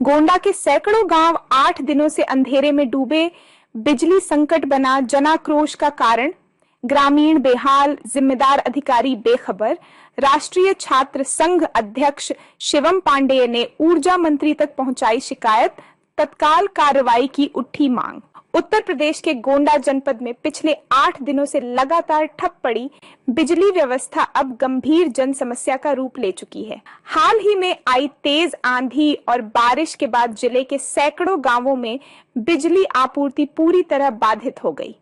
गोंडा के सैकड़ों गांव 8 दिनों से अंधेरे में डूबे, बिजली संकट बना जनाक्रोश का कारण। ग्रामीण बेहाल, जिम्मेदार अधिकारी बेखबर। राष्ट्रीय छात्र संघ अध्यक्ष शिवम पांडेय ने ऊर्जा मंत्री तक पहुंचाई शिकायत, तत्काल कार्रवाई की उठी मांग। उत्तर प्रदेश के गोंडा जनपद में पिछले 8 दिनों से लगातार ठप पड़ी बिजली व्यवस्था अब गंभीर जन समस्या का रूप ले चुकी है। हाल ही में आई तेज आंधी और बारिश के बाद जिले के सैकड़ों गांवों में बिजली आपूर्ति पूरी तरह बाधित हो गई,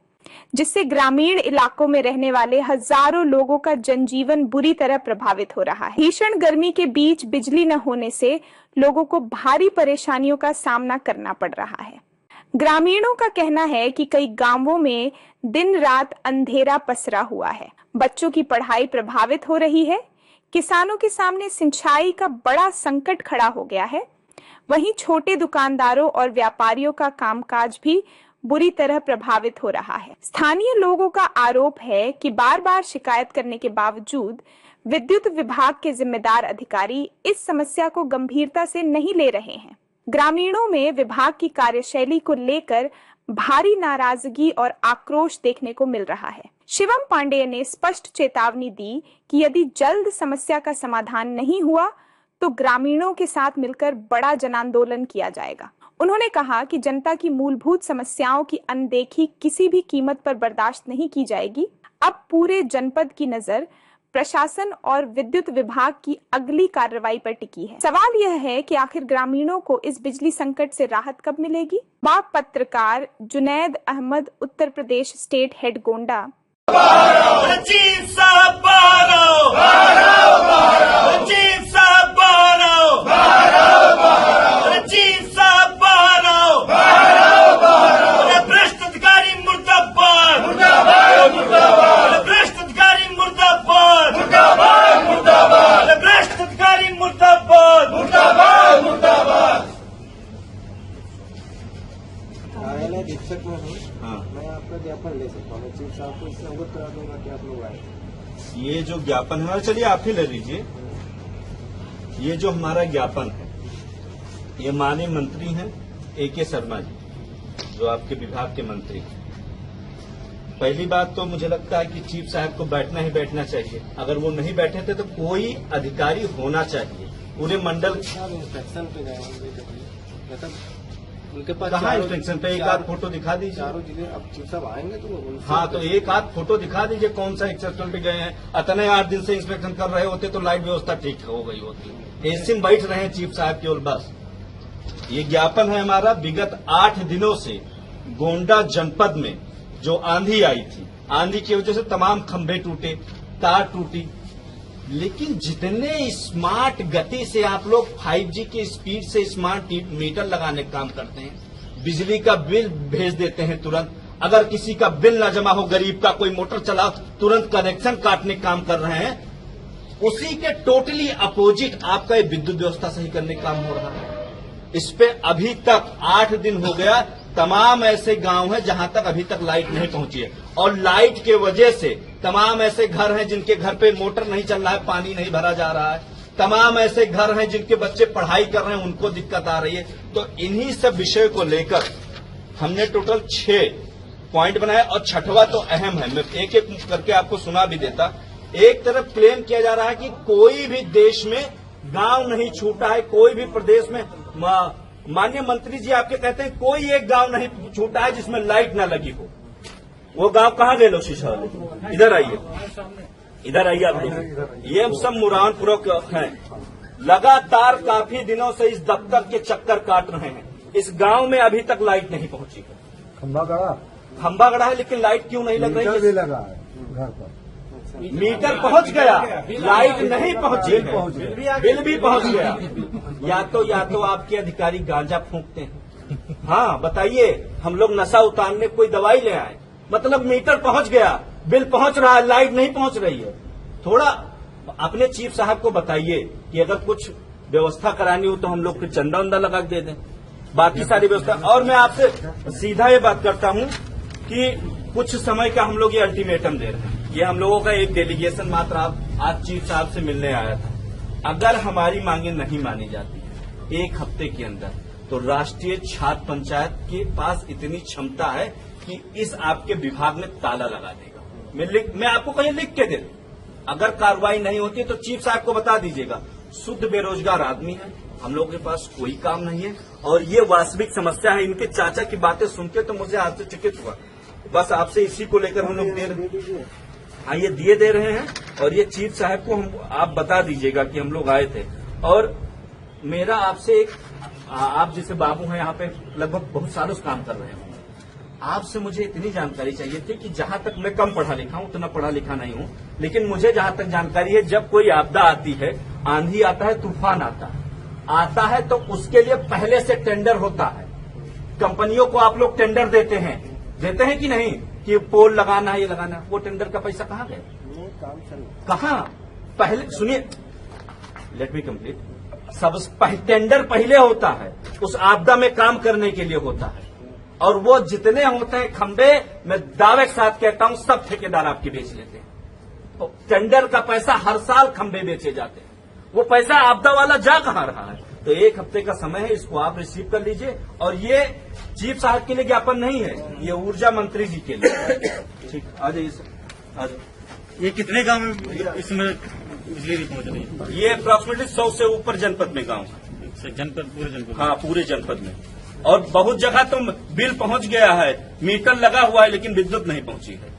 जिससे ग्रामीण इलाकों में रहने वाले हजारों लोगों का जनजीवन बुरी तरह प्रभावित हो रहा है। भीषण गर्मी के बीच बिजली न होने से लोगों को भारी परेशानियों का सामना करना पड़ रहा है। ग्रामीणों का कहना है कि कई गांवों में दिन रात अंधेरा पसरा हुआ है, बच्चों की पढ़ाई प्रभावित हो रही है, किसानों के सामने सिंचाई का बड़ा संकट खड़ा हो गया है। वहीं छोटे दुकानदारों और व्यापारियों का कामकाज भी बुरी तरह प्रभावित हो रहा है। स्थानीय लोगों का आरोप है कि बार बार शिकायत करने के बावजूद विद्युत विभाग के जिम्मेदार अधिकारी इस समस्या को गंभीरता से नहीं ले रहे हैं। ग्रामीणों में विभाग की कार्यशैली को लेकर भारी नाराजगी और आक्रोश देखने को मिल रहा है। शिवम पांडेय ने स्पष्ट चेतावनी दी कि यदि जल्द समस्या का समाधान नहीं हुआ तो ग्रामीणों के साथ मिलकर बड़ा जनांदोलन किया जाएगा। उन्होंने कहा कि जनता की मूलभूत समस्याओं की अनदेखी किसी भी कीमत पर बर्दाश्त नहीं की जाएगी। अब पूरे जनपद की नजर प्रशासन और विद्युत विभाग की अगली कार्रवाई पर टिकी है। सवाल यह है कि आखिर ग्रामीणों को इस बिजली संकट से राहत कब मिलेगी? बाप पत्रकार जुनैद अहमद, उत्तर प्रदेश स्टेट हेड गोंडा। अधीक्षक में हूँ। हाँ, मैं आपका ज्ञापन ले सकता हूँ। चीफ साहब को इससे अवगत करा दूंगा कि आप लोग आए। ये जो ज्ञापन है, चलिए आप ही ले लीजिए। ये जो हमारा ज्ञापन है, ये माननीय मंत्री हैं AK शर्मा जी, जो आपके विभाग के मंत्री हैं। पहली बात तो मुझे लगता है कि चीफ साहब को बैठना ही बैठना चाहिए। अगर वो नहीं बैठे थे तो कोई अधिकारी होना चाहिए पूरे मंडल। इंस्पेक्शन पे गए उनके पास कहाँ इंस्पेक्शन पे? एक आध फोटो दिखा दीजिए। चारों जिले अब चीफ साहब आएंगे तो हाँ, तो एक आध फोटो दिखा दीजिए कौन सा इंस्पेक्शन पे गए हैं। इतने 8 दिन से इंस्पेक्शन कर रहे होते तो लाइट व्यवस्था ठीक हो गई होती। एसी में बैठ रहे हैं चीफ साहब केवल बस। ये ज्ञापन है हमारा। विगत 8 दिनों से गोंडा जनपद में जो आंधी आई थी, आंधी की वजह से तमाम खंभे टूटे, तार टूटी, लेकिन जितने स्मार्ट गति से आप लोग 5G की स्पीड से स्मार्ट मीटर लगाने का काम करते हैं, बिजली का बिल भेज देते हैं तुरंत। अगर किसी का बिल ना जमा हो, गरीब का कोई मोटर चला, तुरंत कनेक्शन काटने का काम कर रहे हैं। उसी के टोटली अपोजिट आपका ये विद्युत व्यवस्था सही करने का काम हो रहा है। इस पे अभी तक 8 दिन हो गया, तमाम ऐसे गांव हैं जहां तक अभी तक लाइट नहीं पहुंची है, और लाइट के वजह से तमाम ऐसे घर हैं जिनके घर पे मोटर नहीं चल रहा है, पानी नहीं भरा जा रहा है। तमाम ऐसे घर हैं जिनके बच्चे पढ़ाई कर रहे हैं, उनको दिक्कत आ रही है। तो इन्हीं सब विषय को लेकर हमने टोटल 6 पॉइंट बनाए, और 6वां तो अहम है। मैं एक एक करके आपको सुना भी देता। एक तरफ क्लेम किया जा रहा है कि कोई भी देश में गांव नहीं छूटा है, कोई भी प्रदेश में, माननीय मंत्री जी आपके कहते हैं कोई एक गांव नहीं छूटा है जिसमें लाइट ना लगी हो। वो गांव कहाँ गए लोग? शीशा वाले इधर आइए, इधर आइए आप लोग। ये हम सब मुरानपुर हैं, लगातार काफी दिनों से इस दफ्तर के चक्कर काट रहे हैं। इस गांव में अभी तक लाइट नहीं पहुंची है। खंभा गड़ा है, लेकिन लाइट क्यों नहीं लग रही है? लगा है घर पर, मीटर पहुंच गया, लाइट नहीं पहुंची, बिल भी पहुंच गया। या तो आपके अधिकारी गांजा फूंकते हैं। हाँ बताइए, हम लोग नशा उतारने कोई दवाई ले आए, मतलब मीटर पहुंच गया, बिल पहुंच रहा है, लाइट नहीं पहुंच रही है। थोड़ा अपने चीफ साहब को बताइए कि अगर कुछ व्यवस्था करानी हो तो हम लोग फिर चंदा वंदा लगा के दे दें, बाकी सारी व्यवस्था। और मैं आपसे सीधा ये बात करता हूं कि कुछ समय का हम लोग ये अल्टीमेटम दे रहे हैं। ये हम लोगों का एक डेलीगेशन मात्र आज चीफ साहब से मिलने आया था। अगर हमारी मांगे नहीं मानी जाती 1 हफ्ते के अंदर तो राष्ट्रीय छात्र पंचायत के पास इतनी क्षमता है कि इस आपके विभाग में ताला लगा देगा। मैं आपको कहीं लिख के दे दूं, अगर कार्रवाई नहीं होती तो चीफ साहब को बता दीजिएगा। शुद्ध बेरोजगार आदमी है, हम लोगों के पास कोई काम नहीं है और ये वास्तविक समस्या है। इनके चाचा की बातें सुन के तो मुझे आश्चर्यचकित हुआ। बस आपसे इसी को लेकर हम लोग हाँ ये दिए दे रहे हैं और ये चीफ साहब को आप बता दीजिएगा कि हम लोग आए थे। और मेरा आपसे एक, आप जैसे बाबू हैं यहाँ पे लगभग बहुत सालों से काम कर रहे हैं, आपसे मुझे इतनी जानकारी चाहिए थी कि जहां तक मैं कम पढ़ा लिखा हूं, उतना पढ़ा लिखा नहीं हूं, लेकिन मुझे जहां तक जानकारी है, जब कोई आपदा आती है, आंधी आता है, तूफान आता है तो उसके लिए पहले से टेंडर होता है। कंपनियों को आप लोग टेंडर देते हैं कि नहीं, कि पोल लगाना है, ये लगाना है, वो टेंडर का पैसा कहाँ गया? काम चल कहाँ? पहले सुनिए, लेट मी कंप्लीट। सब टेंडर पहले होता है, उस आपदा में काम करने के लिए होता है, और वो जितने होते हैं खंबे, मैं दावे के साथ कहता हूं सब ठेकेदार आपके बेच लेते हैं। तो टेंडर का पैसा हर साल खंबे बेचे जाते हैं, वो पैसा आपदा वाला जा कहां रहा है? तो 1 हफ्ते का समय है, इसको आप रिसीव कर लीजिए। और ये चीफ साहब के लिए ज्ञापन नहीं है, ये ऊर्जा मंत्री जी के लिए। ठीक, आ जाइए सर, आ जाइए। ये कितने गांव में इसमें बिजली नहीं पहुंच रही है? ये अप्रोक्सीमेटली 100 से ऊपर जनपद में गांव है। जनपद, पूरे जनपद? हाँ, पूरे जनपद में। और बहुत जगह तो बिल पहुंच गया है, मीटर लगा हुआ है, लेकिन विद्युत नहीं पहुंची है।